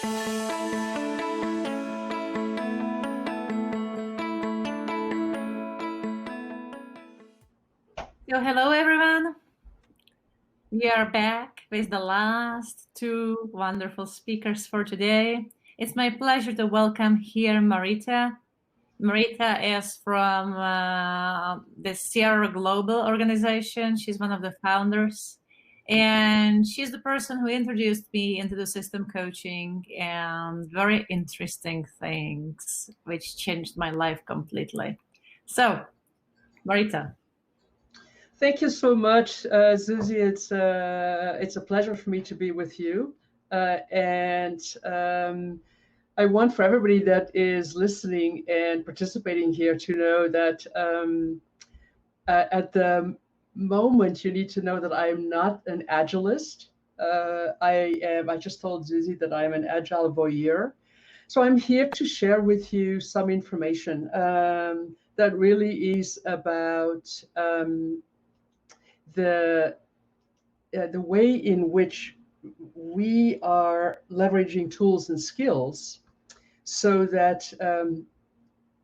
So hello everyone. We are back with the last two wonderful speakers for today. It's my pleasure to welcome here Marita. Marita is from the Sierra Global organization. She's one of the founders. And she's the person who introduced me into the system coaching and very interesting things, which changed my life completely. So, Marita. Thank you so much, Susie. It's a pleasure for me to be with you. And I want for everybody that is listening and participating here to know that at the moment, you need to know that I am not an agilist. I just told Susie that I'm an agile voyeur. So I'm here to share with you some information that really is about the way in which we are leveraging tools and skills so that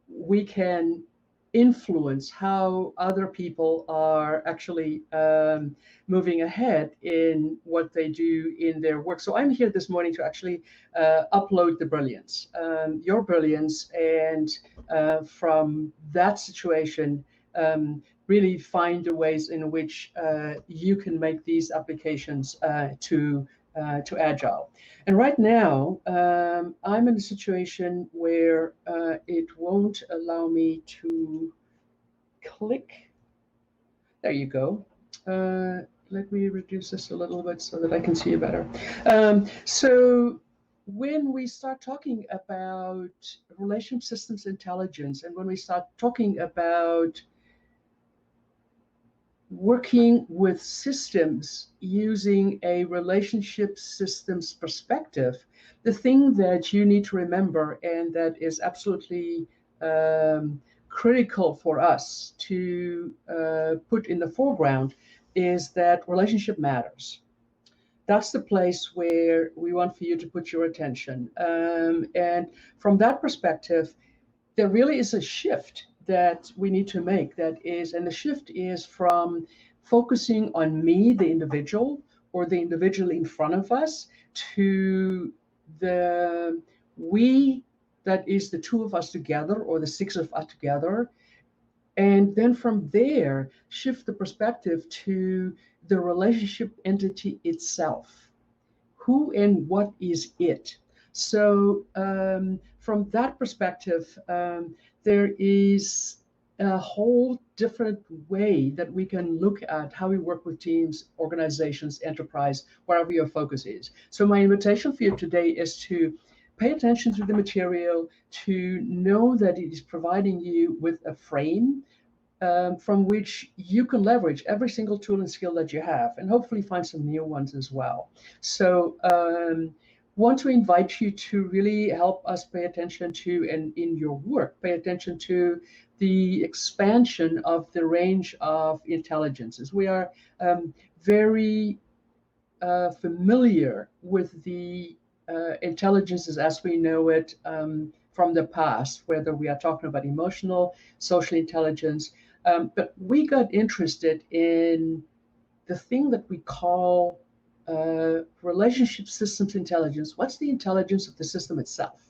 we can influence how other people are actually moving ahead in what they do in their work. So I'm here this morning to actually upload the brilliance, your brilliance, and from that situation, really find the ways in which you can make these applications to Agile. And right now, I'm in a situation where it won't allow me to click. There you go. Let me reduce this a little bit so that I can see you better. So when we start talking about relationship systems intelligence, and when we start talking about working with systems using a relationship systems perspective, the thing that you need to remember, and that is absolutely critical for us to put in the foreground, is that relationship matters. That's the place where we want for you to put your attention. And from that perspective, there really is a shift that we need to make, and the shift is from focusing on me, the individual, or the individual in front of us, to the we, that is the two of us together, or the six of us together. And then from there, shift the perspective to the relationship entity itself. Who and what is it? So from that perspective, there is a whole different way that we can look at how we work with teams, organizations, enterprise, wherever your focus is. So my invitation for you today is to pay attention to the material, to know that it is providing you with a frame from which you can leverage every single tool and skill that you have, and hopefully find some new ones as well. So want to invite you to really help us pay attention to, and in your work, pay attention to the expansion of the range of intelligences. We are very familiar with the intelligences as we know it from the past, whether we are talking about emotional, social intelligence. But we got interested in the thing that we call relationship systems intelligence. What's the intelligence of the system itself?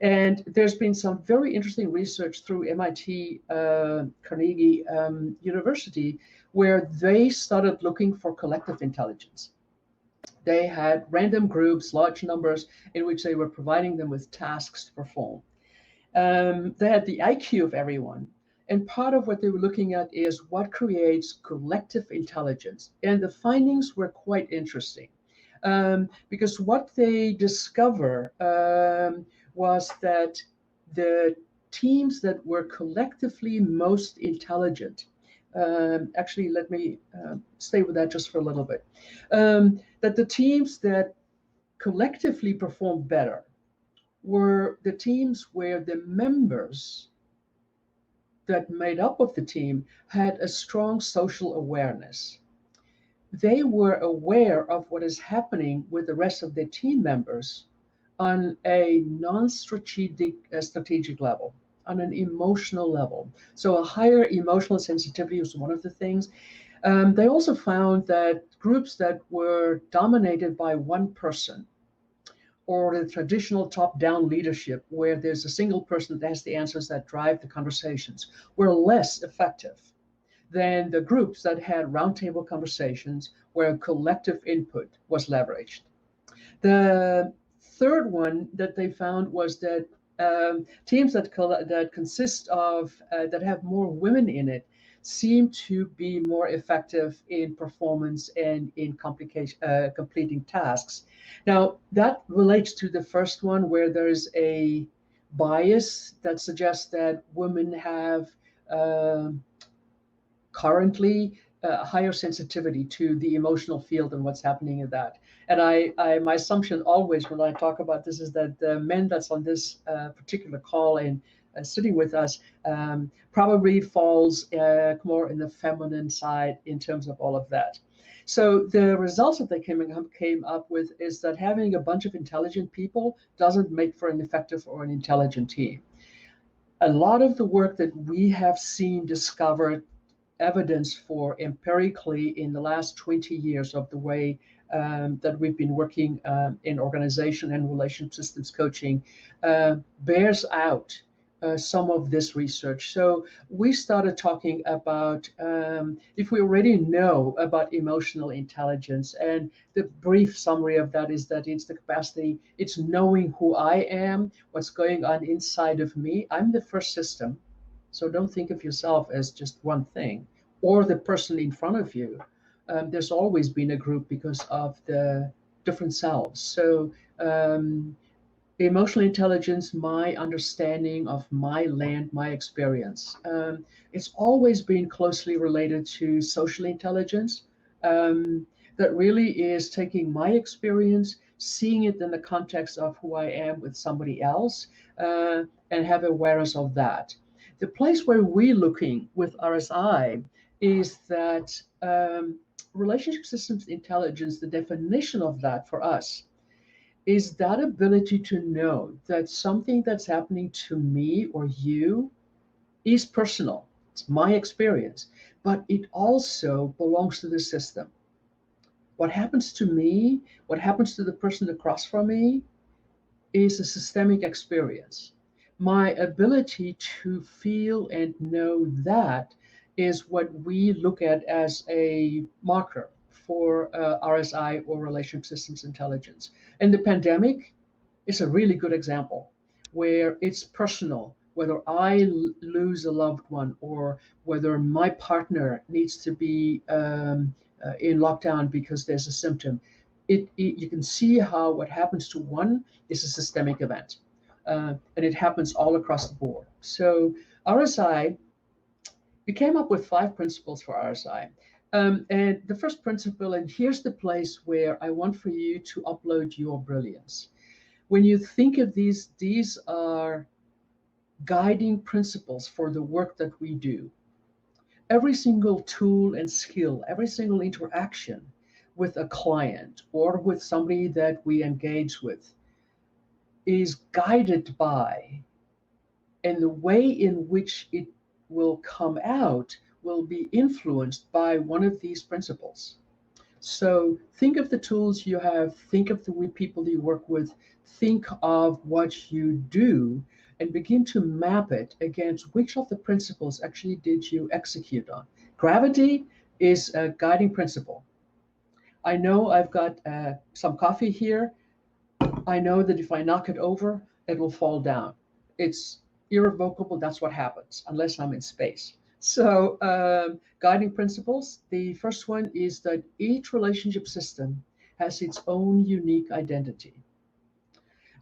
And there's been some very interesting research through MIT Carnegie University, where they started looking for collective intelligence. They had random groups, large numbers, in which they were providing them with tasks to perform. They had the IQ of everyone. And part of what they were looking at is what creates collective intelligence. And the findings were quite interesting because what they discover was that the teams that were collectively most intelligent, actually, let me stay with that just for a little bit, that the teams that collectively performed better were the teams where the members that made up of the team had a strong social awareness. They were aware of what is happening with the rest of their team members on a non-strategic level, on an emotional level. So a higher emotional sensitivity was one of the things. They also found that groups that were dominated by one person, or the traditional top-down leadership, where there's a single person that has the answers that drive the conversations, were less effective than the groups that had roundtable conversations where collective input was leveraged. The third one that they found was that teams that consist of that have more women in it seem to be more effective in performance and in completing tasks. Now that relates to the first one, where there's a bias that suggests that women have uh, currently a higher sensitivity to the emotional field and what's happening in that. And my assumption always when I talk about this is that the men that's on this particular call and sitting with us probably falls more in the feminine side in terms of all of that. So the results that they came up with is that having a bunch of intelligent people doesn't make for an effective or an intelligent team. A lot of the work that we have seen discovered evidence for empirically in the last 20 years of the way that we've been working in organization and relationship systems coaching bears out some of this research. So we started talking about if we already know about emotional intelligence, and the brief summary of that is that it's the capacity, it's knowing who I am, what's going on inside of me. I'm the first system. So don't think of yourself as just one thing or the person in front of you. There's always been a group because of the different selves. So emotional intelligence, my understanding of my land, my experience. It's always been closely related to social intelligence. That really is taking my experience, seeing it in the context of who I am with somebody else, and have awareness of that. The place where we're looking with RSI is that relationship systems intelligence, the definition of that for us is that ability to know that something that's happening to me or you is personal. It's my experience, but it also belongs to the system. What happens to me, what happens to the person across from me, is a systemic experience. My ability to feel and know that is what we look at as a marker for RSI, or relationship systems intelligence. And the pandemic is a really good example where it's personal, whether I lose a loved one or whether my partner needs to be in lockdown because there's a symptom. You can see how what happens to one is a systemic event, and it happens all across the board. So RSI, we came up with 5 principles for RSI. And the first principle, and here's the place where I want for you to upload your brilliance. When you think of these are guiding principles for the work that we do. Every single tool and skill, every single interaction with a client or with somebody that we engage with is guided by, and the way in which it will come out will be influenced by one of these principles. So think of the tools you have, think of the people you work with, think of what you do, and begin to map it against which of the principles actually did you execute on. Gravity is a guiding principle. I know I've got some coffee here. I know that if I knock it over, it will fall down. It's irrevocable. That's what happens, unless I'm in space. So, guiding principles. The first one is that each relationship system has its own unique identity.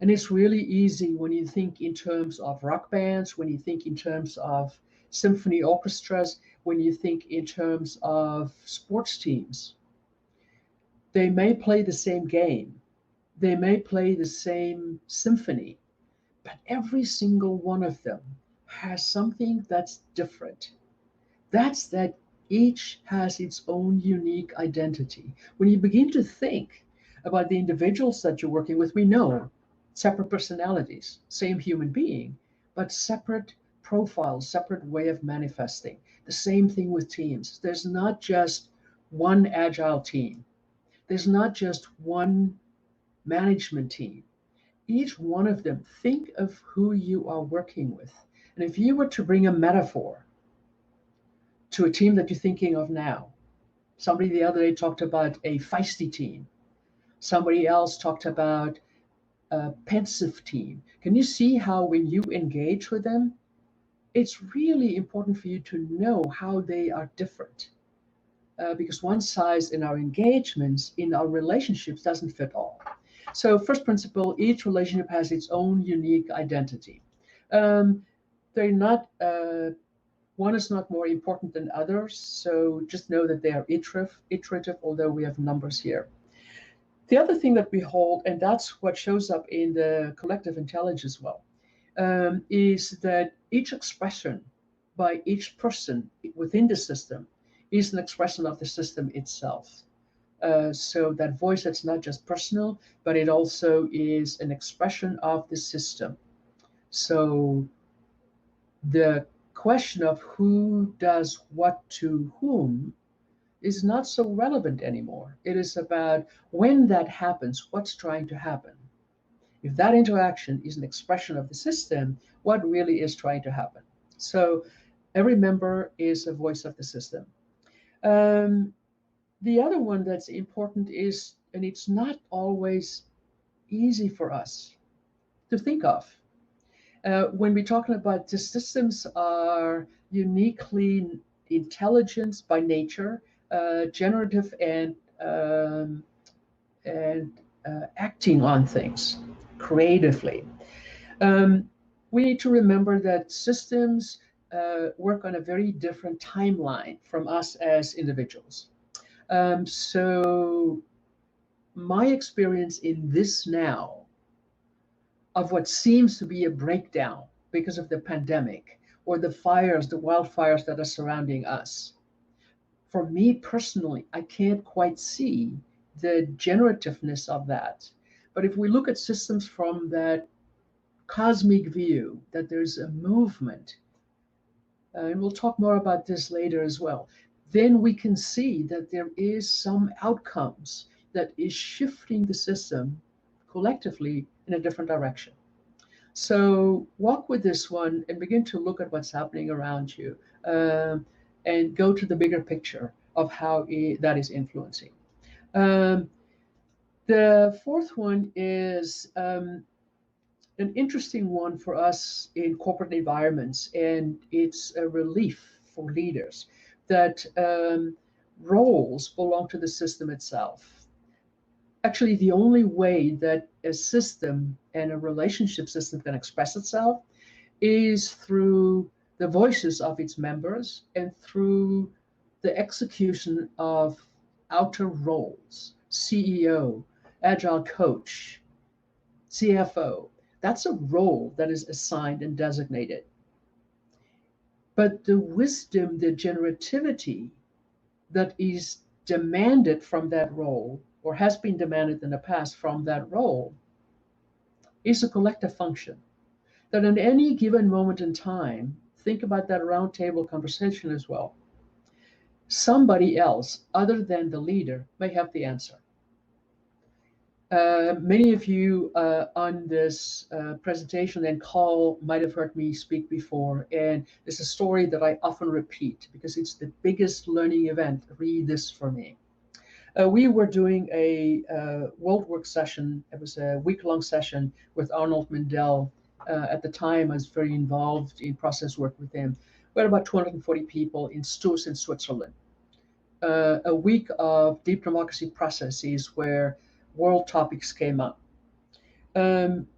And it's really easy when you think in terms of rock bands, when you think in terms of symphony orchestras, when you think in terms of sports teams. They may play the same game, they may play the same symphony, but every single one of them has something that's different. That's that each has its own unique identity. When you begin to think about the individuals that you're working with, we know separate personalities, same human being, but separate profiles, separate way of manifesting. The same thing with teams. There's not just one agile team. There's not just one management team. Each one of them, think of who you are working with. And if you were to bring a metaphor to a team that you're thinking of now, somebody the other day talked about a feisty team. Somebody else talked about a pensive team. Can you see how when you engage with them, it's really important for you to know how they are different? Because one size in our engagements, in our relationships, doesn't fit all. So, first principle, each relationship has its own unique identity. Um, they're not, one is not more important than others. So, just know that they are iterative, although we have numbers here. The other thing that we hold, and that's what shows up in the collective intelligence as well, is that each expression by each person within the system is an expression of the system itself. So that voice that's not just personal, but it also is an expression of the system. So the question of who does what to whom is not so relevant anymore. It is about when that happens, what's trying to happen. If that interaction is an expression of the system, what really is trying to happen? So every member is a voice of the system. Um, the other one that's important is, and it's not always easy for us to think of. When we're talking about the systems are uniquely intelligent by nature, generative and acting on things creatively. Um, we need to remember that systems work on a very different timeline from us as individuals. So my experience in this now of what seems to be a breakdown because of the pandemic or the fires, the wildfires that are surrounding us. For me personally, I can't quite see the generativeness of that. But if we look at systems from that cosmic view, that there's a movement, and we'll talk more about this later as well, then we can see that there is some outcomes that is shifting the system collectively in a different direction. So walk with this one and begin to look at what's happening around you, and go to the bigger picture of how that is influencing. Um, the fourth one is an interesting one for us in corporate environments, and it's a relief for leaders that roles belong to the system itself. Actually, the only way that a system and a relationship system can express itself is through the voices of its members and through the execution of outer roles: CEO, agile coach, CFO. That's a role that is assigned and designated. But the wisdom, the generativity that is demanded from that role, or has been demanded in the past from that role, is a collective function. That in any given moment in time, think about that roundtable conversation as well. Somebody else, other than the leader, may have the answer. Many of you on this presentation and call might have heard me speak before, and it's a story that I often repeat because it's the biggest learning event. Read this for me. We were doing a world work session. It was a week-long session with Arnold Mindell. At the time, I was very involved in process work with him. We had about 240 people in Stoos in Switzerland. A week of deep democracy processes where world topics came up.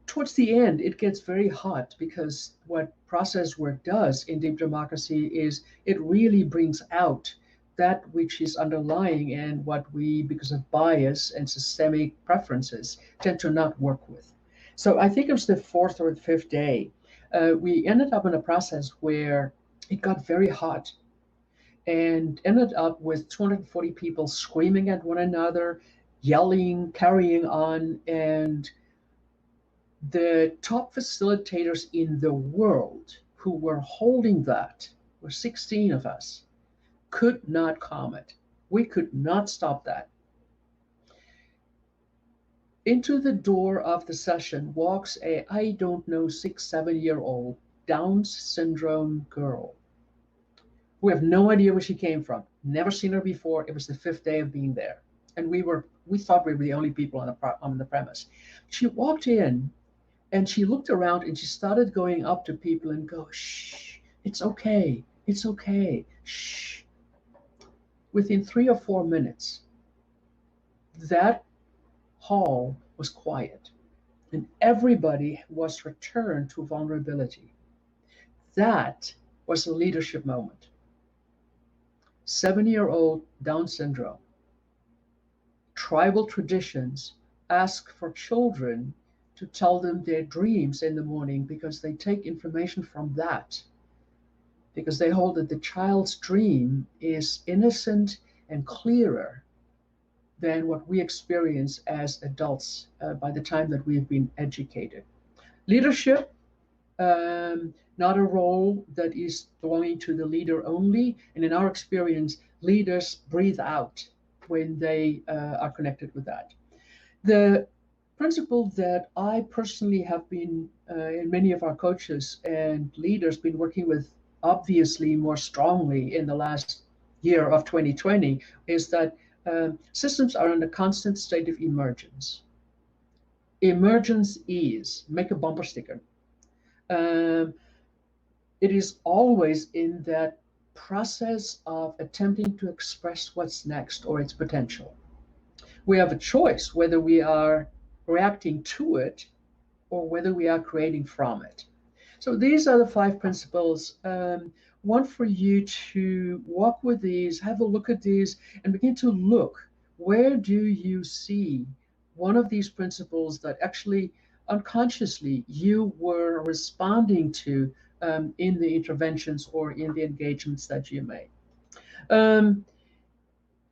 Towards the end, it gets very hot because what process work does in deep democracy is it really brings out that which is underlying and what we, because of bias and systemic preferences, tend to not work with. So I think it was the fourth or the fifth day. We ended up in a process where it got very hot and ended up with 240 people screaming at one another, yelling, carrying on, and The top facilitators in the world who were holding that, were 16 of us, could not comment. We could not stop that. Into the door of the session walks a, I don't know, 6, 7 year old Down syndrome girl. We have no idea where she came from. Never seen her before. It was the fifth day of being there, and we thought we were the only people on the premise. She walked in, and she looked around, and she started going up to people and go, "Shh, it's okay, it's okay, shh." Within 3 or 4 minutes, that hall was quiet, and everybody was returned to vulnerability. That was a leadership moment. 7-year-old Down syndrome. Tribal traditions ask for children to tell them their dreams in the morning because they take information from that, because they hold that the child's dream is innocent and clearer than what we experience as adults by the time that we've been educated. Leadership, not a role that is belonging to the leader only. And in our experience, leaders breathe out when they are connected with that. The principle that I personally have been, and many of our coaches and leaders, been working with obviously more strongly in the last year of 2020 is that systems are in a constant state of emergence. Emergence is, make a bumper sticker. Um, it is always in that process of attempting to express what's next or its potential. We have a choice whether we are reacting to it or whether we are creating from it. So these are the 5 principles. One for you to walk with these, have a look at these, and begin to look, where do you see one of these principles that actually unconsciously you were responding to in the interventions or in the engagements that you made. Um,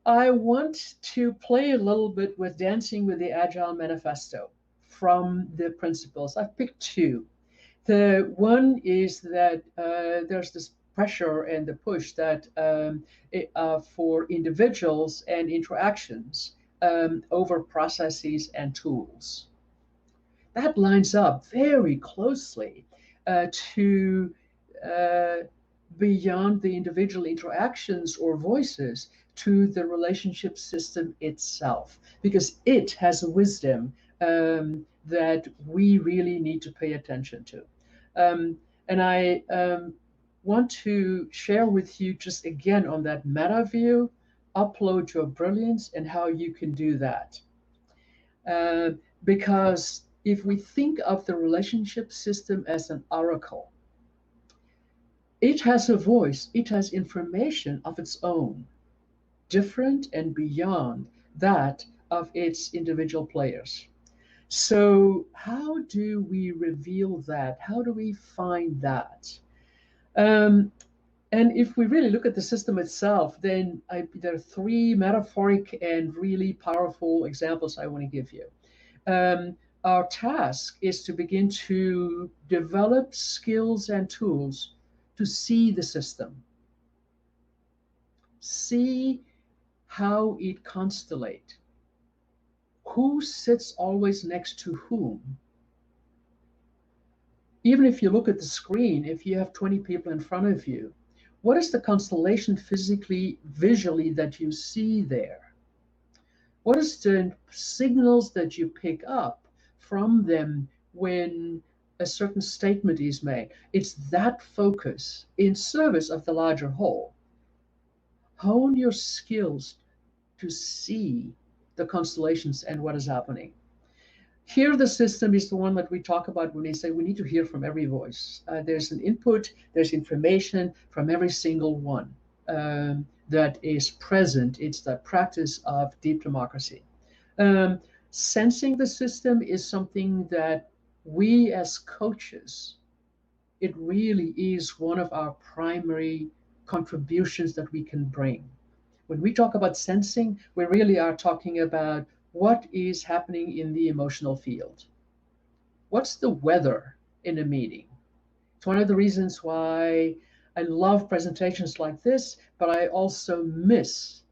I want to play a little bit with dancing with the Agile Manifesto from the principles. I've picked two. The one is that there's this pressure and the push that for individuals and interactions over processes and tools. That lines up very closely to uh, beyond the individual interactions or voices to the relationship system itself, because it has a wisdom that we really need to pay attention to. And I want to share with you just again on that meta view, upload your brilliance and how you can do that. Uh, because if we think of the relationship system as an oracle, it has a voice, it has information of its own, different and beyond that of its individual players. So, how do we reveal that? How do we find that? Um, and if we really look at the system itself, then there are 3 metaphoric and really powerful examples I want to give you. Our task is to begin to develop skills and tools to see the system, see how it constellate, who sits always next to whom. Even if you look at the screen, if you have 20 people in front of you, what is the constellation physically, visually that you see there? What is the signals that you pick up from them when a certain statement is made? It's that focus in service of the larger whole. Hone your skills to see the constellations and what is happening. Here, the system is the one that we talk about when we say we need to hear from every voice. There's an input, there's information from every single one that is present. It's the practice of deep democracy. Um, Sensing the system is something that we as coaches, it really is one of our primary contributions that we can bring. When we talk about sensing, we really are talking about what is happening in the emotional field. What's the weather in a meeting? It's one of the reasons why I love presentations like this, but I also miss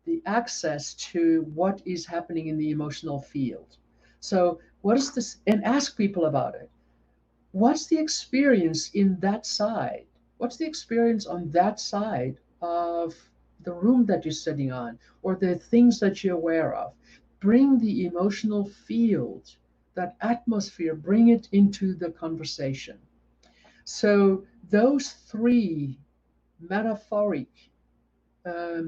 the access to what is happening in the emotional field. So, what is this? And ask people about it. What's the experience in that side? What's the experience on that side of the room that you're sitting on or the things that you're aware of? Bring the emotional field, that atmosphere, bring it into the conversation. So, those three metaphoric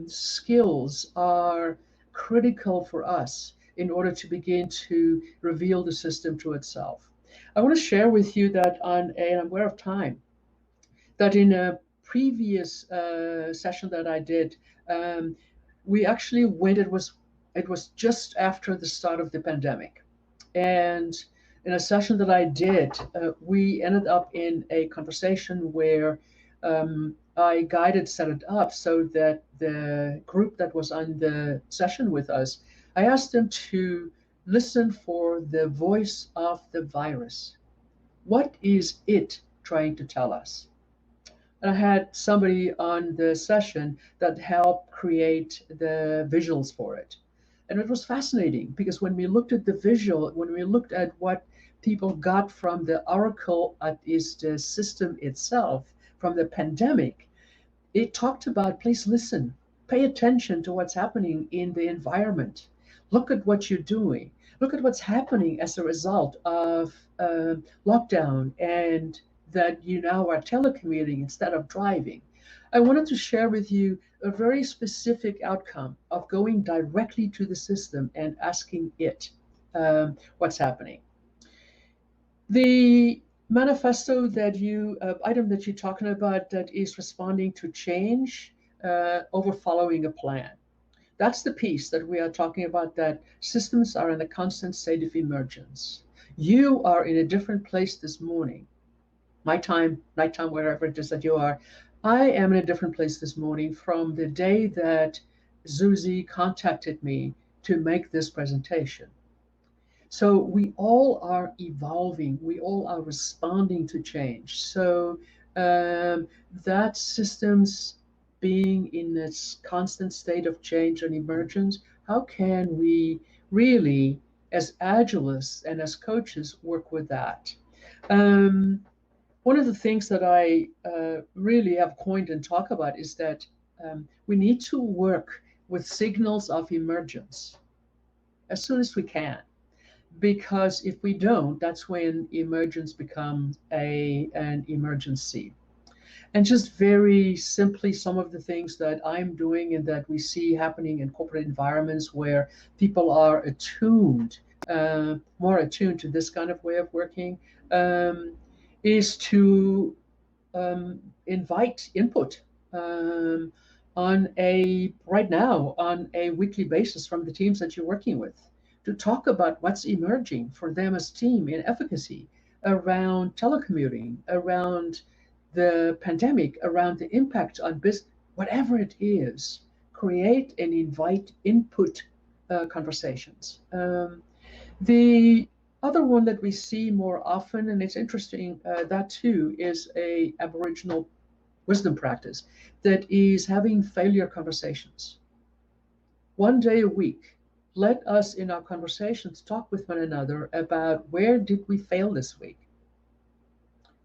skills are critical for us in order to begin to reveal the system to itself. I want to share with you that and I'm aware of time, that in a previous session that I did, um, we actually went, it was just after the start of the pandemic. And in a session that I did, we ended up in a conversation where I guided, set it up so that the group that was on the session with us, I asked them to listen for the voice of the virus. What is it trying to tell us? And I had somebody on the session that helped create the visuals for it. And it was fascinating because when we looked at the visual, when we looked at what people got from the oracle that is the system itself, from the pandemic, it talked about please listen, pay attention to what's happening in the environment. Look at what you're doing. Look at what's happening as a result of lockdown and that you now are telecommuting instead of driving. I wanted to share with you a very specific outcome of going directly to the system and asking it what's happening. The manifesto that item that you're talking about that is responding to change over following a plan. That's the piece that we are talking about, that systems are in a constant state of emergence. You are in a different place this morning, my time, nighttime, wherever it is that you are. I am in a different place this morning from the day that Zuzi contacted me to make this presentation. So we all are evolving, we all are responding to change. So that systems being in this constant state of change and emergence, how can we really, as agilists and as coaches, work with that? Um, One of the things that I really have coined and talk about is that we need to work with signals of emergence as soon as we can, because if we don't, that's when emergence becomes an emergency. And just very simply, some of the things that I'm doing and that we see happening in corporate environments where people are attuned, more attuned to this kind of way of working, um, is to invite input on a right now on a weekly basis from the teams that you're working with, to talk about what's emerging for them as team in efficacy around telecommuting, around the pandemic, around the impact on business, whatever it is. Create and invite input conversations. The other one that we see more often, and it's interesting, that too is a Aboriginal wisdom practice, that is having failure conversations. One day a week, let us in our conversations talk with one another about where did we fail this week?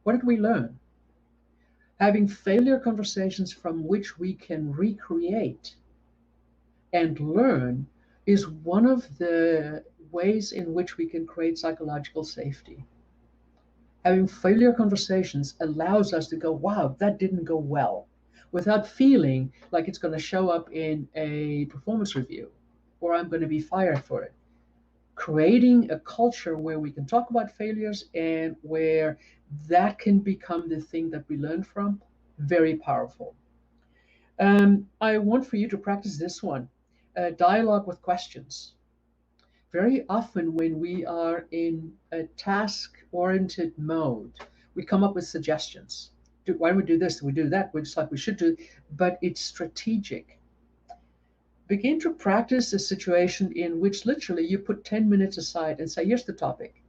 What did we learn? Having failure conversations from which we can recreate and learn is one of the ways in which we can create psychological safety. Having failure conversations allows us to go, wow, that didn't go well, without feeling like it's going to show up in a performance review or I'm going to be fired for it. Creating a culture where we can talk about failures and where that can become the thing that we learn from, very powerful. I want for you to practice this one, dialogue with questions. Very often, when we are in a task oriented mode, we come up with suggestions. Why don't we do this? Do we do that? Which like we should do, but it's strategic. Begin to practice a situation in which literally you put 10 minutes aside and say, here's the topic.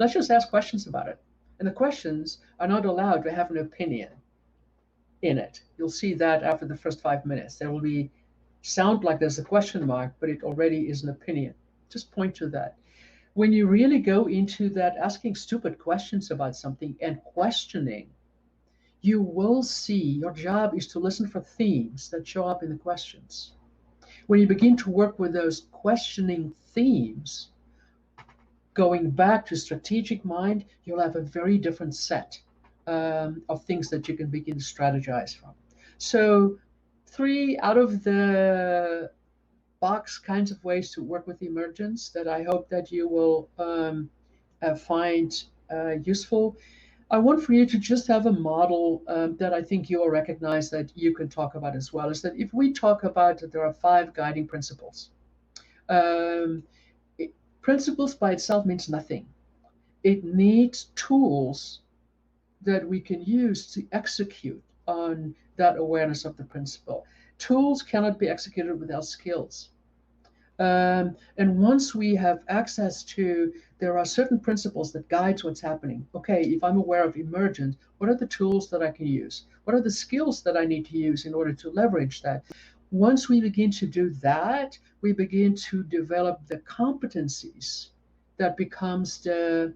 Let's just ask questions about it. And the questions are not allowed to have an opinion in it. You'll see that after the first 5 minutes. There will be sound like there's a question mark, but it already is an opinion. Just point to that. When you really go into that, asking stupid questions about something and questioning, you will see your job is to listen for themes that show up in the questions. When you begin to work with those questioning themes, going back to strategic mind, you'll have a very different set of things that you can begin to strategize from. So, three out of the box kinds of ways to work with emergence that I hope that you will find useful. I want for you to just have a model that I think you will recognize that you can talk about as well. Is that if we talk about that there are 5 guiding principles, um, principles by itself means nothing. It needs tools that we can use to execute on that awareness of the principle. Tools cannot be executed without skills. And once we have access to, there are certain principles that guides what's happening. Okay, if I'm aware of emergence, what are the tools that I can use? What are the skills that I need to use in order to leverage that? Once we begin to do that, we begin to develop the competencies that becomes the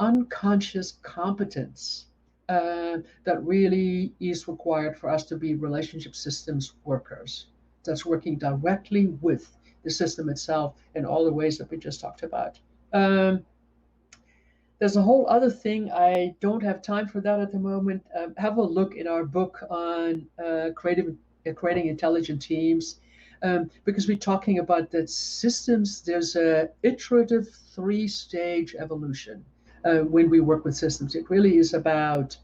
unconscious competence that really is required for us to be relationship systems workers. That's working directly with the system itself in all the ways that we just talked about. Um, there's a whole other thing. I don't have time for that at the moment. Have a look in our book on creating intelligent teams, because we're talking about that systems. There's a iterative 3-stage evolution when we work with systems. It really is about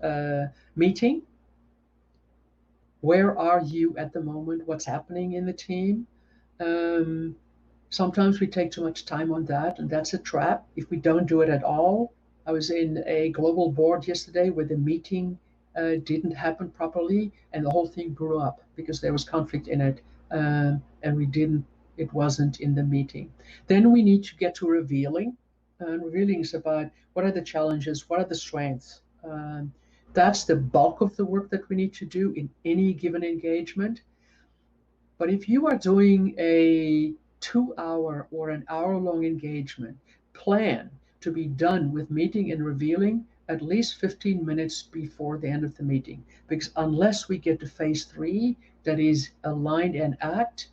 meeting. Where are you at the moment? What's happening in the team? Um, Sometimes we take too much time on that, and that's a trap if we don't do it at all. I was in a global board yesterday where the meeting didn't happen properly, and the whole thing blew up because there was conflict in it, and it wasn't in the meeting. Then we need to get to revealing. And revealing is about what are the challenges, what are the strengths. That's the bulk of the work that we need to do in any given engagement. But if you are doing a 2 hour or an hour-long engagement, plan to be done with meeting and revealing at least 15 minutes before the end of the meeting. Because unless we get to phase 3, that is align and act,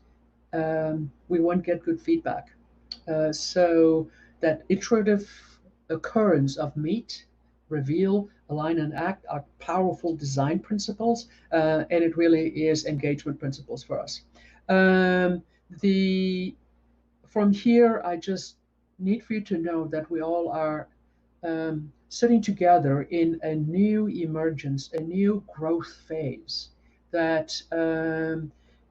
we won't get good feedback. So that iterative occurrence of meet, reveal, align, and act are powerful design principles, and it really is engagement principles for us. Um, the From here, I just need for you to know that we all are sitting together in a new emergence, a new growth phase that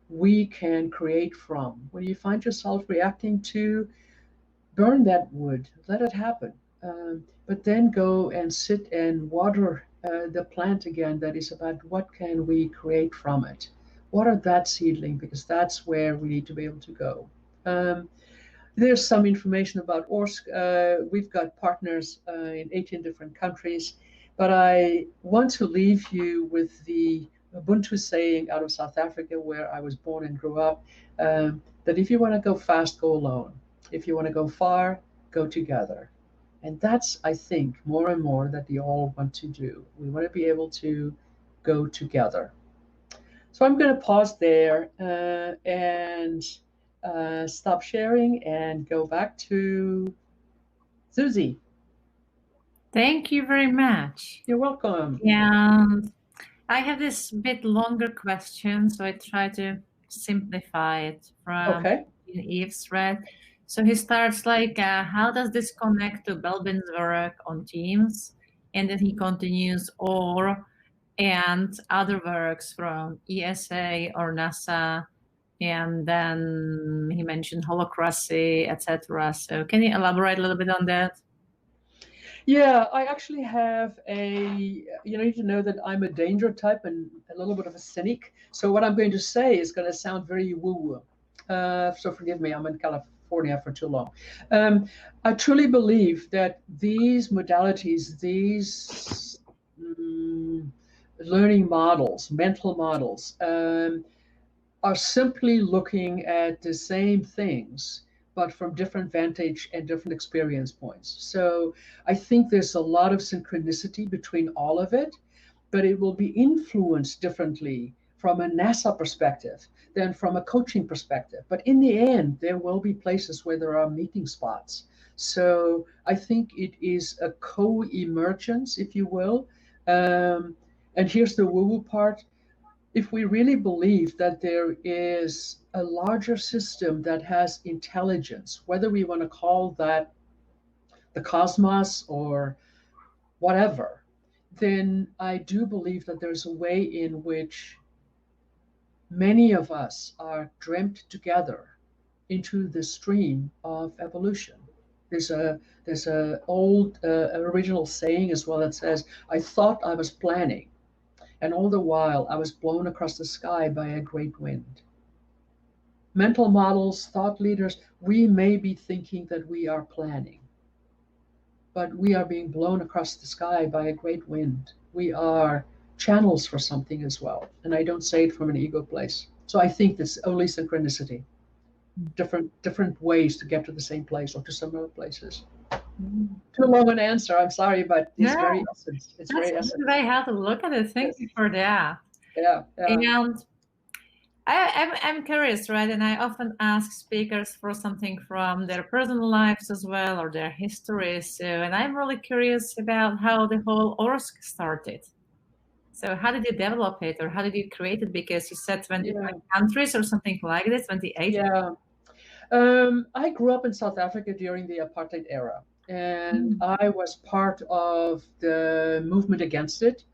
we can create from. When you find yourself reacting to, burn that wood, let it happen. But then go and sit and water the plant again. That is about what can we create from it. Water that seedling because that's where we need to be able to go. There's some information about ORSC. We've got partners in 18 different countries, but I want to leave you with the Ubuntu saying out of South Africa, where I was born and grew up, that if you want to go fast, go alone. If you want to go far, go together. And that's, I think, more and more that we all want to do. We want to be able to go together. So I'm going to pause there and stop sharing and go back to Susie. Thank you very much. You're welcome. And I have this bit longer question, so I try to simplify it from Okay. Eve's thread. So he starts like, how does this connect to Belbin's work on teams? And then he continues, or and other works from ESA or NASA. And then he mentioned holacracy, etc. So can you elaborate a little bit on that? Yeah, I actually have you need to know that I'm a danger type and a little bit of a cynic. So what I'm going to say is going to sound very woo-woo. So forgive me, I'm in California. California for too long. I truly believe that these modalities, these learning models, mental models, are simply looking at the same things, but from different vantage and different experience points. So I think there's a lot of synchronicity between all of it, but it will be influenced differently from a NASA perspective than from a coaching perspective. But in the end, there will be places where there are meeting spots. So I think it is a co-emergence, if you will. And here's the woo-woo part. If we really believe that there is a larger system that has intelligence, whether we want to call that the cosmos or whatever, then I do believe that there's a way in which many of us are dreamt together into the stream of evolution. There's a old original saying as well that says, "I thought I was planning, and all the while I was blown across the sky by a great wind." Mental models, thought leaders, we may be thinking that we are planning, but we are being blown across the sky by a great wind. We are channels for something as well. And I don't say it from an ego place. So I think it's only synchronicity, different ways to get to the same place or to some other places. Too long an answer. I'm sorry, but it's very essence. It's very That's essence. the way how to look at it. Thank you for that. Yeah. And I'm curious, right? And I often ask speakers for something from their personal lives as well, or their histories. So, and I'm really curious about how the whole ORSC started. So how did you develop it, or how did you create it? Because you said 25 countries or something like this, 28. Yeah. I grew up in South Africa during the apartheid era, and I was part of the movement against it.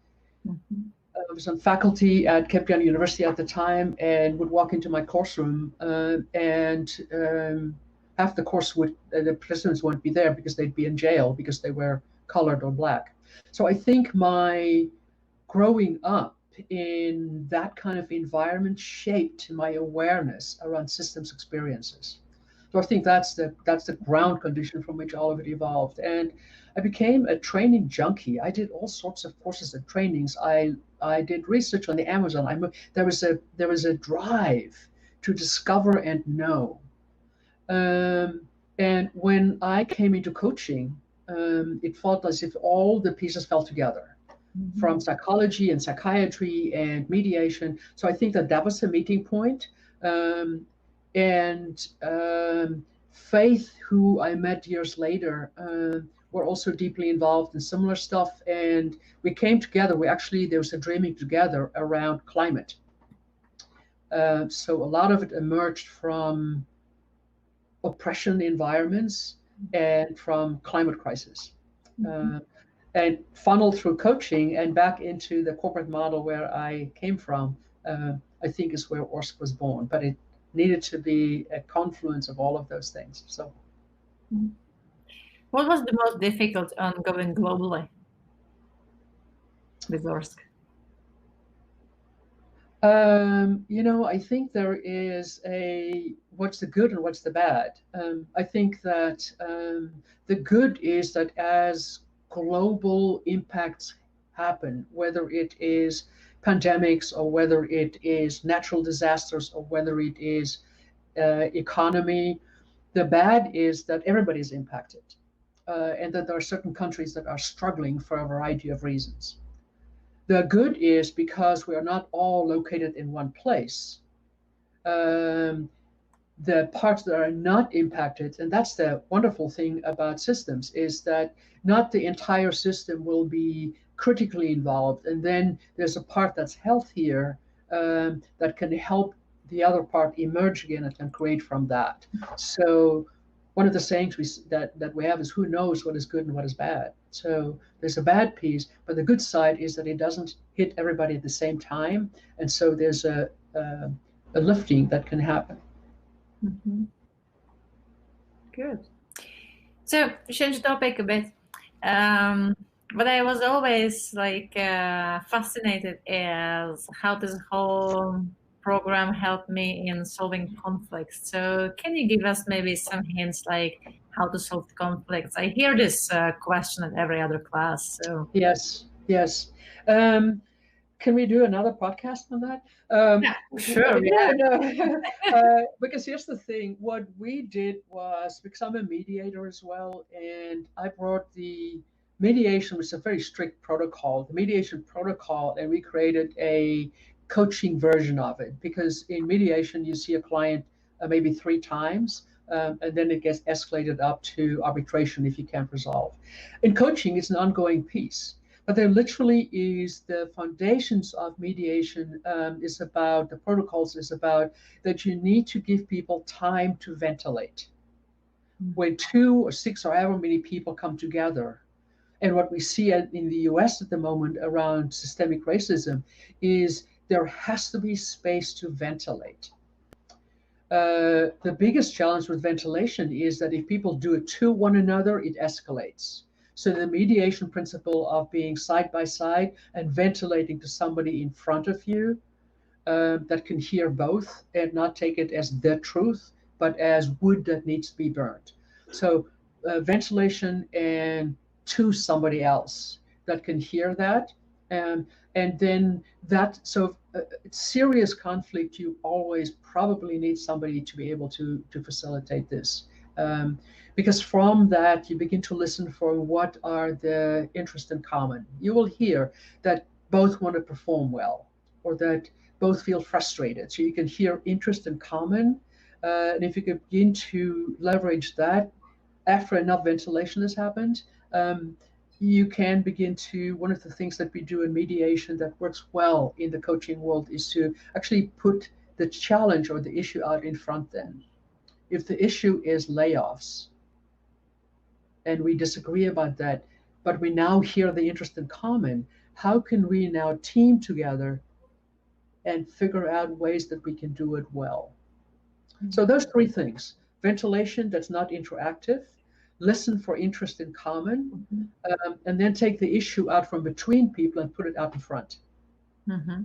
I was on faculty at Cape Town University at the time and would walk into my course room and half the course the participants wouldn't be there because they'd be in jail because they were colored or black. So I think my growing up in that kind of environment shaped my awareness around systems experiences. So I think that's the ground condition from which all of it evolved. And I became a training junkie. I did all sorts of courses and trainings. I did research on the Amazon. There was a drive to discover and know. And when I came into coaching, it felt as if all the pieces fell together from psychology and psychiatry and mediation. So I think that was the meeting point. And Faith, who I met years later, were also deeply involved in similar stuff. And we came together. There was a dreaming together around climate. So a lot of it emerged from oppression environments and from climate crisis. And funneled through coaching and back into the corporate model where I came from, I think is where ORSC was born. But it needed to be a confluence of all of those things. So, what was the most difficult on going globally with ORSC? I think there is what's the good and what's the bad. I think that the good is that as global impacts happen, whether it is pandemics or whether it is natural disasters or whether it is economy, the bad is that everybody's impacted and that there are certain countries that are struggling for a variety of reasons. The good is because we are not all located in one place. The parts that are not impacted, and that's the wonderful thing about systems, is that not the entire system will be critically involved. And then there's a part that's healthier that can help the other part emerge again and create from that. So one of the sayings that we have is, who knows what is good and what is bad? So there's a bad piece, but the good side is that it doesn't hit everybody at the same time. And so there's a lifting that can happen. Good. So change topic a bit. But I was always fascinated as how this whole program helped me in solving conflicts. So can you give us maybe some hints like how to solve conflicts? I hear this question at every other class. So Yes, yes. Um, can we do another podcast on that? yeah, sure. Yeah, Yeah. no. Because here's the thing. What we did was, because I'm a mediator as well, and I brought the mediation, which is a very strict protocol, the mediation protocol, and we created a coaching version of it. Because in mediation, you see a client maybe 3 times, and then it gets escalated up to arbitration if you can't resolve. In coaching, it's an ongoing piece. But there literally is the foundations of mediation is about the protocols is about that you need to give people time to ventilate. When 2 or 6 or however many people come together, and what we see in the US at the moment around systemic racism is there has to be space to ventilate. The biggest challenge with ventilation is that if people do it to one another, it escalates. So the mediation principle of being side by side and ventilating to somebody in front of you that can hear both and not take it as the truth, but as wood that needs to be burnt. So ventilation and to somebody else that can hear that. And then that, so serious conflict, you always probably need somebody to be able to facilitate this. Um, because from that, you begin to listen for what are the interests in common. You will hear that both want to perform well, or that both feel frustrated. So you can hear interest in common. And if you can begin to leverage that after enough ventilation has happened, you can begin to, one of the things that we do in mediation that works well in the coaching world is to actually put the challenge or the issue out in front then. If the issue is layoffs and we disagree about that, but we now hear the interest in common, how can we now team together and figure out ways that we can do it well? So those 3 things: ventilation that's not interactive, listen for interest in common, and then take the issue out from between people and put it out in front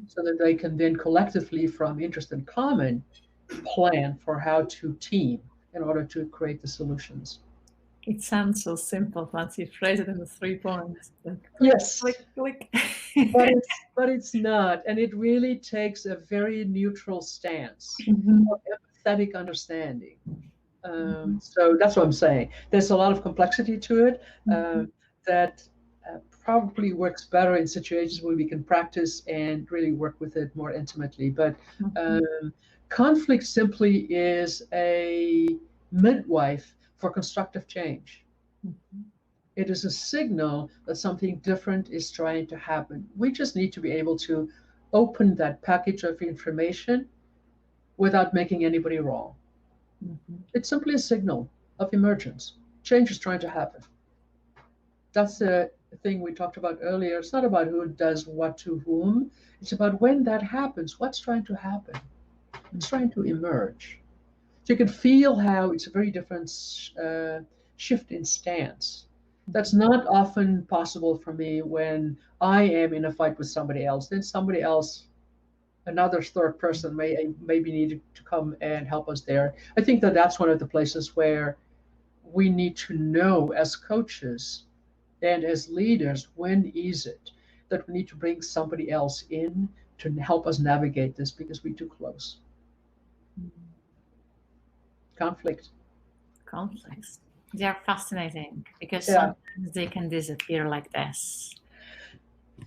so that they can then collectively, from interest in common, plan for how to team in order to create the solutions. It sounds so simple once you phrase it in the 3 points. Like, Yes, click, click. but it's not, and it really takes a very neutral stance of empathetic understanding. So that's what I'm saying. There's a lot of complexity to it that probably works better in situations where we can practice and really work with it more intimately. But conflict simply is a midwife for constructive change. It is a signal that something different is trying to happen. We just need to be able to open that package of information without making anybody wrong. It's simply a signal of emergence. Change is trying to happen. That's the thing we talked about earlier. It's not about who does what to whom. It's about when that happens, what's trying to happen. It's trying to emerge. So you can feel how it's a very different shift in stance. That's not often possible for me when I am in a fight with somebody else. Then somebody else, another third person, maybe need to come and help us there. I think that that's one of the places where we need to know as coaches and as leaders, when is it that we need to bring somebody else in to help us navigate this because we're too close. Conflict. Conflicts. They are fascinating because Yeah. sometimes they can disappear like this.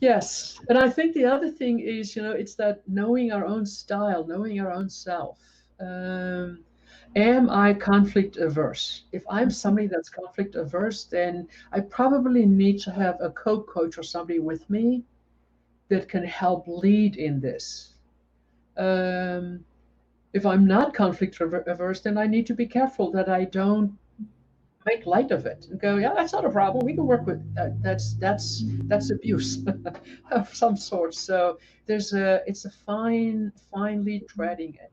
Yes. And I think the other thing is, it's that knowing our own style, knowing our own self. Am I conflict averse? If I'm somebody that's conflict averse, then I probably need to have a co-coach or somebody with me that can help lead in this. If I'm not conflict averse, then I need to be careful that I don't make light of it and go, yeah, that's not a problem. We can work with that. That's abuse of some sort. So it's a finely treading it.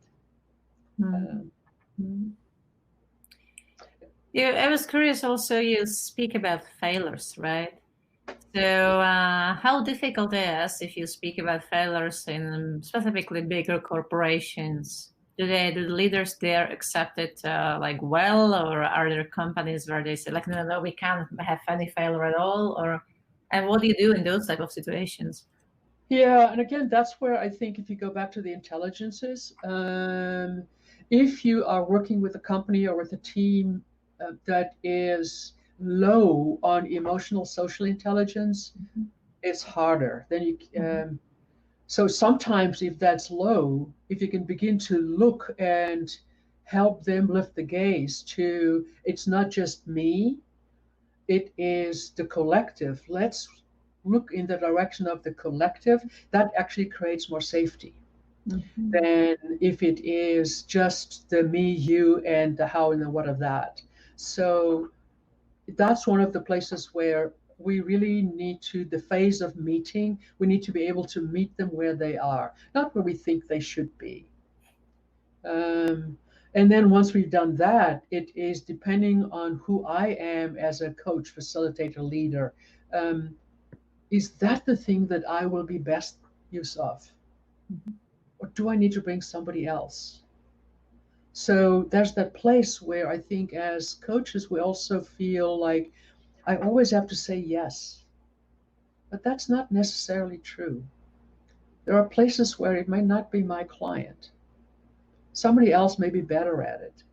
I was curious also, you speak about failures, right? So, how difficult it is if you speak about failures in specifically bigger corporations? Do the leaders there accept it like well, or are there companies where they say like, no, no, we can't have any failure at all, or and what do you do in those type of situations? Yeah, and again, that's where I think if you go back to the intelligences, if you are working with a company or with a team that is low on emotional social intelligence, it's harder. Then you, Mhm. so sometimes if that's low, if you can begin to look and help them lift the gaze to, it's not just me, it is the collective. Let's look in the direction of the collective. That actually creates more safety Mhm. than if it is just the me, you, and the how and the what of that. So that's one of the places where we really need to, the phase of meeting, we need to be able to meet them where they are, not where we think they should be. Um, and then once we've done that, it is depending on who I am as a coach, facilitator, leader. Um, is that the thing that I will be best use of? Or do I need to bring somebody else? So there's that place where I think as coaches, we also feel like I always have to say yes. But that's not necessarily true. There are places where it may not be my client. Somebody else may be better at it.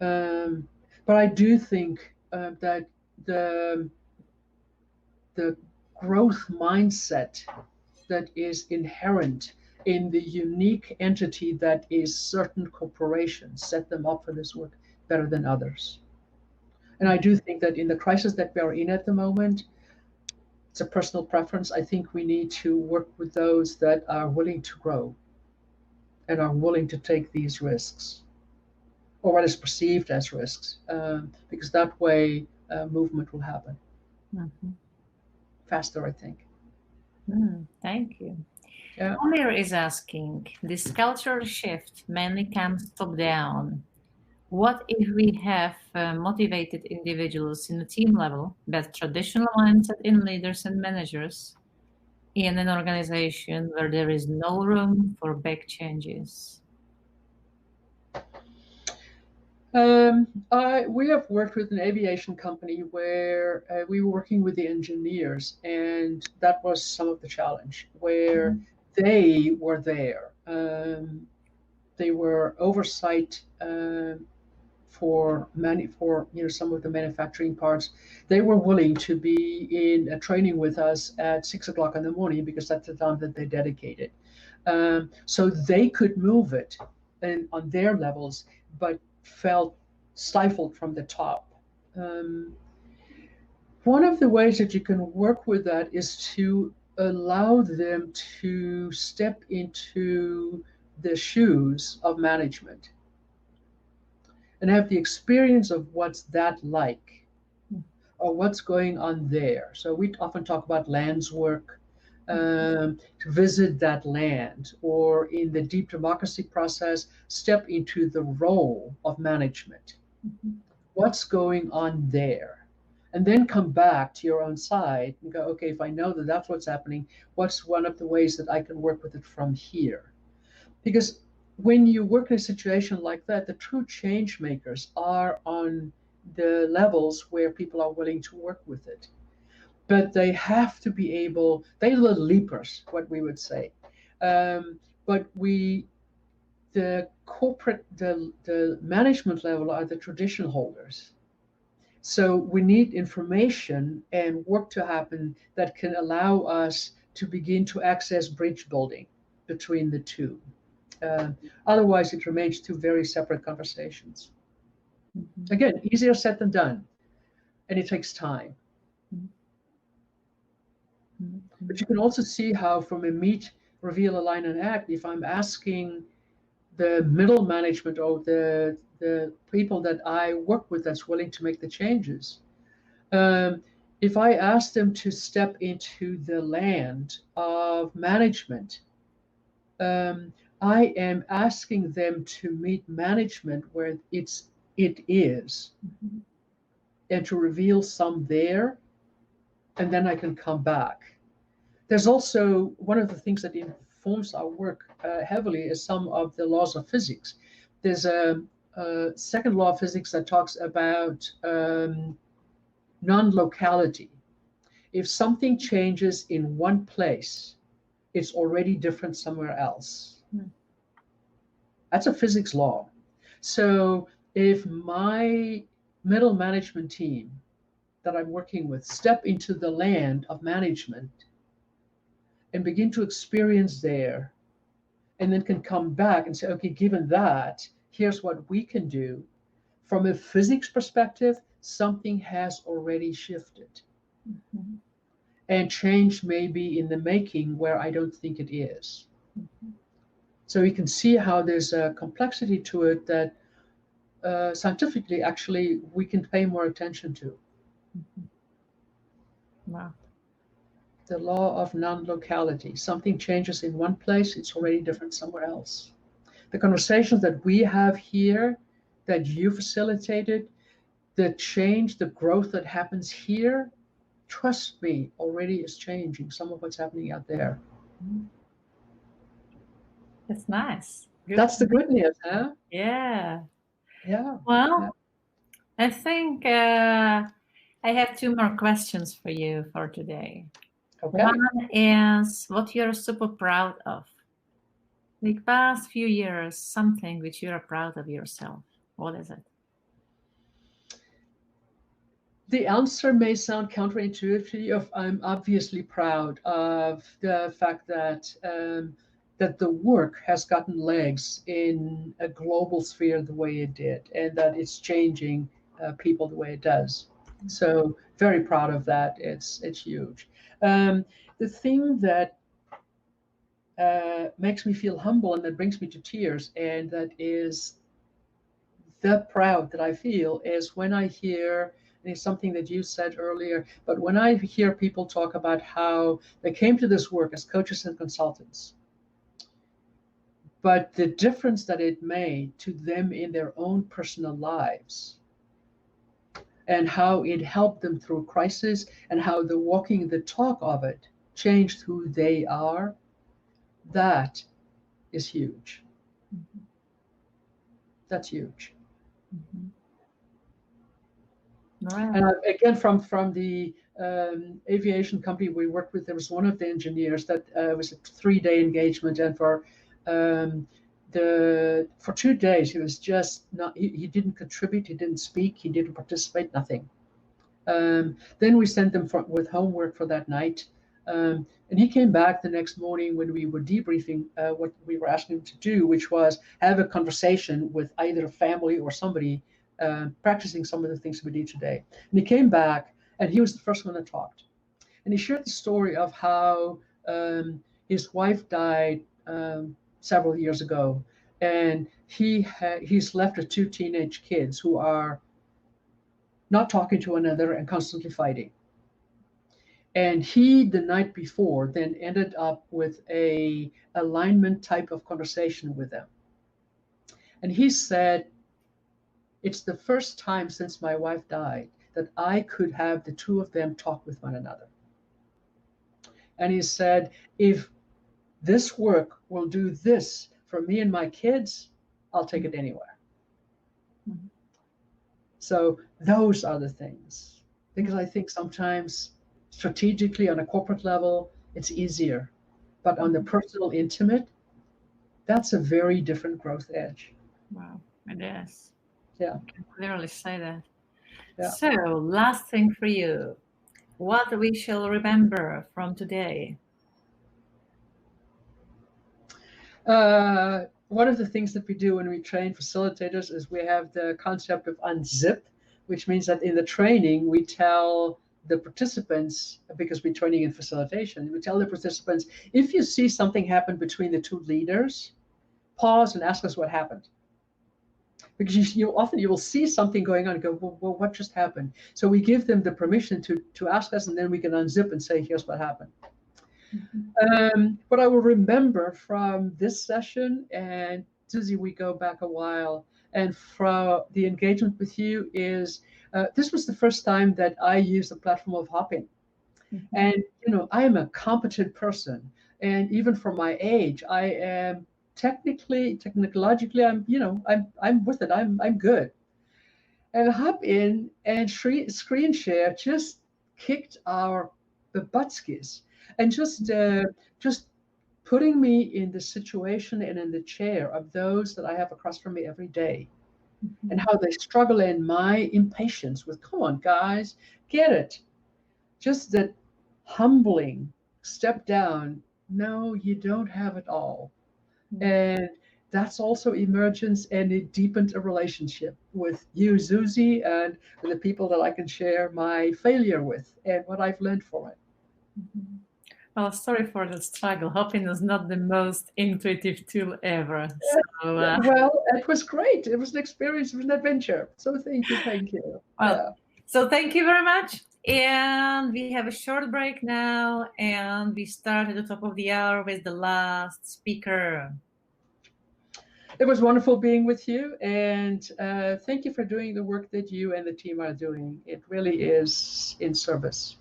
Um, but I do think that the the growth mindset that is inherent in the unique entity that is certain corporations set them up for this work better than others. And I do think that in the crisis that we are in at the moment, it's a personal preference. I think we need to work with those that are willing to grow and are willing to take these risks, or what is perceived as risks, because that way movement will happen Mhm. faster, I think. Thank you. Yeah. Amir is asking, this cultural shift mainly comes top down. What if we have motivated individuals in the team level, but traditional mindset in leaders and managers in an organization where there is no room for big changes? We have worked with an aviation company where we were working with the engineers, and that was some of the challenge where Mhm. they were there. They were oversight for some of the manufacturing parts. They were willing to be in a training with us at 6 o'clock in the morning because that's the time that they dedicated. So they could move it and on their levels, but felt stifled from the top. Um, One of the ways that you can work with that is to allow them to step into the shoes of management and have the experience of what's that like or what's going on there. So we often talk about lands work, to visit that land, or in the deep democracy process, step into the role of management. Mhm. What's going on there? And then come back to your own side and go, okay, if I know that that's what's happening, what's one of the ways that I can work with it from here? Because when you work in a situation like that, the true change makers are on the levels where people are willing to work with it. But they have to be able, they're the leapers, what we would say. But the management level are the tradition holders. So we need information and work to happen that can allow us to begin to access bridge building between the two. Uh, Otherwise, it remains two very separate conversations. Mhm. Again, easier said than done, and it takes time. Mhm. But Mhm. you can also see how, from a meet, reveal, align, and act, if I'm asking the middle management or the people that I work with that's willing to make the changes, um, if I ask them to step into the land of management, um, I am asking them to meet management where it is Mhm. and to reveal some there, and then I can come back. There's also one of the things that informs our work heavily is some of the laws of physics. There's a second law of physics that talks about non-locality. If something changes in one place, it's already different somewhere else. That's a physics law. So if my middle management team that I'm working with step into the land of management and begin to experience there, and then can come back and say, okay, given that, here's what we can do. From a physics perspective, something has already shifted. Mm-hmm. And change may be in the making where I don't think it is. Mm-hmm. So you can see how there's a complexity to it that scientifically, actually, we can pay more attention to. Mm-hmm. Wow. The law of non-locality. Something changes in one place, it's already different somewhere else. The conversations that we have here, that you facilitated, the change, the growth that happens here, trust me, already is changing some of what's happening out there. That's nice. Good. That's the good news, huh? Yeah. Yeah. Well, I think I have two more questions for you for today. Okay. One is what you're super proud of. Like past few years, something which you're proud of yourself. What is it? The answer may sound counterintuitive. I'm obviously proud of the fact that that the work has gotten legs in a global sphere the way it did, and that it's changing people the way it does. So very proud of that. It's huge. The thing that makes me feel humble and that brings me to tears, and that is the proud that I feel, is when I hear, and it's something that you said earlier, but when I hear people talk about how they came to this work as coaches and consultants, but the difference that it made to them in their own personal lives, and how it helped them through crisis, and how the walking the talk of it changed who they are, that is huge. Mm-hmm. That's huge. Mm-hmm. Right. And again, from the aviation company we worked with, there was one of the engineers that was a 3-day engagement, and um, for 2 days he was just not. He didn't contribute. He didn't speak. He didn't participate. Nothing. Then we sent them with homework for that night. And he came back the next morning when we were debriefing what we were asking him to do, which was have a conversation with either a family or somebody, practicing some of the things we did today. And he came back, and he was the first one that talked. And he shared the story of how his wife died several years ago, and he's left with 2 teenage kids who are not talking to one another and constantly fighting. And he, the night before, then ended up with a alignment type of conversation with them. And he said, it's the first time since my wife died that I could have the two of them talk with one another. And he said, if this work will do this for me and my kids, I'll take it anywhere. Mm-hmm. So those are the things, because I think sometimes strategically on a corporate level, it's easier. But on the personal, intimate, that's a very different growth edge. Wow, it is. Yeah. I can clearly say that. Yeah. So, last thing for you, what we shall remember from today? One of the things that we do when we train facilitators is we have the concept of unzip, which means that in the training, we tell the participants, because we're training in facilitation, we tell the participants, if you see something happen between the two leaders, pause and ask us what happened. Because you often you will see something going on and go, well, what just happened? So we give them the permission to ask us, and then we can unzip and say, here's what happened. Mm-hmm. What I will remember from this session, and Susie, we go back a while, and from the engagement with you is, this was the first time that I used the platform of hopping. Mhm. And, I am a competent person. And even for my age, I am technologically, I'm with it. I'm good. And hop in and screen share just kicked our the buttskis, and just putting me in the situation and in the chair of those that I have across from me every day, and Mhm. how they struggle in my impatience with, come on, guys, get it. Just that humbling step down. No, you don't have it all. Mhm. And that's also emergence, and it deepened a relationship with you, Zuzi, and with the people that I can share my failure with and what I've learned from it. Mhm. Well, sorry for the struggle. Hoping is not the most intuitive tool ever. So, Well, it was great. It was an experience, it was an adventure. So thank you, thank you. well, Yeah. so thank you very much. And we have a short break now, and we start at the top of the hour with the last speaker. It was wonderful being with you, and thank you for doing the work that you and the team are doing. It really is in service.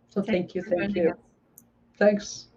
So Thank thank you, you for thank joining you. us. Thanks.